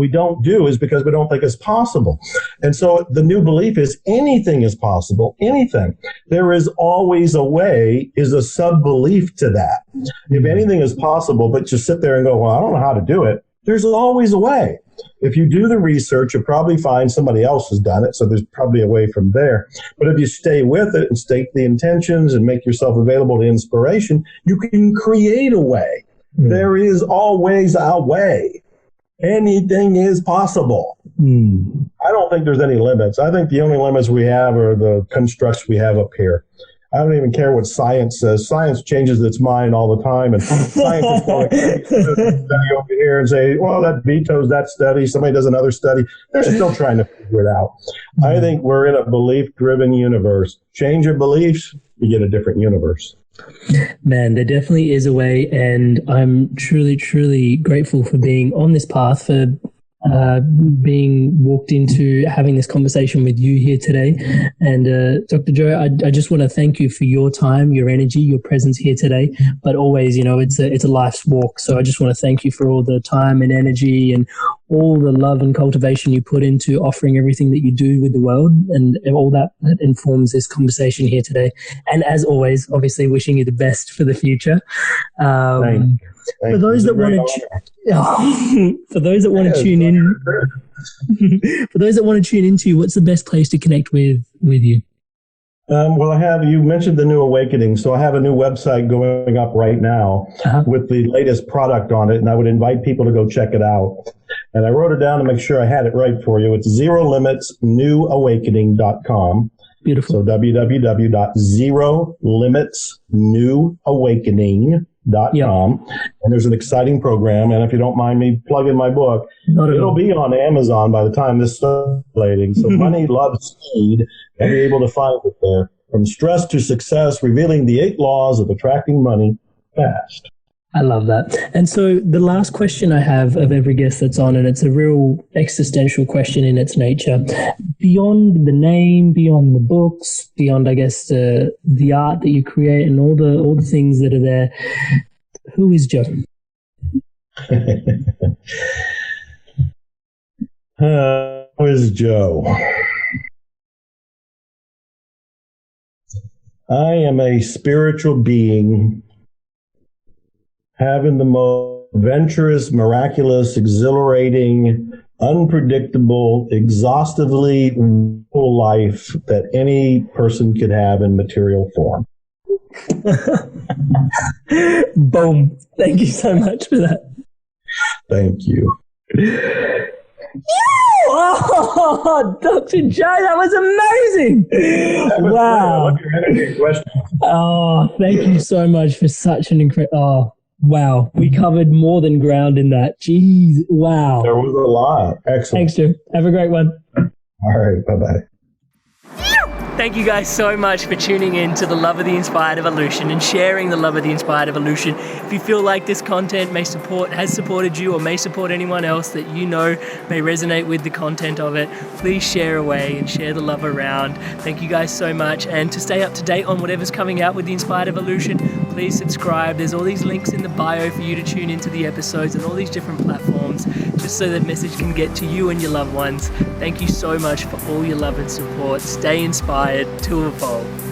don't do is because we don't think it's possible. And so the new belief is anything is possible, anything. There is always a way is a sub-belief to that. If anything is possible, but just sit there and go, well, I don't know how to do it, there's always a way. If you do the research, you'll probably find somebody else has done it, so there's probably a way from there. But if you stay with it and state the intentions and make yourself available to inspiration, you can create a way. There is always a way. Anything is possible. I don't think there's any limits. I think the only limits we have are the constructs we have up here. I don't even care what science says. Science changes its mind all the time, and scientists will study over here and say, well, that vetoes that study. Somebody does another study. They're still trying to figure it out. I think we're in a belief-driven universe. Change your beliefs, you get a different universe. Man, there definitely is a way, and I'm truly, truly grateful for being on this path, for being walked into having this conversation with you here today. And Dr. Joe, I just want to thank you for your time, your energy, your presence here today. But always, you know, it's a life's walk. So I just want to thank you for all the time and energy and all the love and cultivation you put into offering everything that you do with the world, and all that informs this conversation here today. And as always, obviously wishing you the best for the future. For those that want to tune in, for those that want to tune into you, what's the best place to connect with you? Well, you mentioned the New Awakening. So I have a new website going up right now with the latest product on it, and I would invite people to go check it out. And I wrote it down to make sure I had it right for you. It's ZeroLimitsNewAwakening.com. Beautiful. So www.ZeroLimitsNewAwakening.com. And there's an exciting program. And if you don't mind me plugging my book, it'll be on Amazon by the time this starts relating. So Money, Love, Speed, I'll be able to find it there. From Stress to Success, revealing the 8 laws of attracting money fast. I love that. And so the last question I have of every guest that's on, and it's a real existential question in its nature, beyond the name, beyond the books, beyond, I guess, the art that you create and all the things that are there, who is Joe? Who is Joe? I am a spiritual being having the most adventurous, miraculous, exhilarating, unpredictable, exhaustively full life that any person could have in material form. Boom. Thank you so much for that. Thank you. Oh, Dr. Joe, that was amazing. Wow. Oh, thank you so much for such an incredible... Oh, wow. We covered more than ground in that. Jeez. Wow. There was a lot. Excellent. Thanks, Joe. Have a great one. All right. Bye-bye. Thank you guys so much for tuning in to the Love of the Inspired Evolution and sharing the Love of the Inspired Evolution. If you feel like this content has supported you or may support anyone else that you know may resonate with the content of it, please share away and share the love around. Thank you guys so much. And to stay up to date on whatever's coming out with the Inspired Evolution, Please subscribe. There's all these links in the bio for you to tune into the episodes and all these different platforms, just so that message can get to you and your loved ones. Thank you so much for all your love and support. Stay inspired to evolve.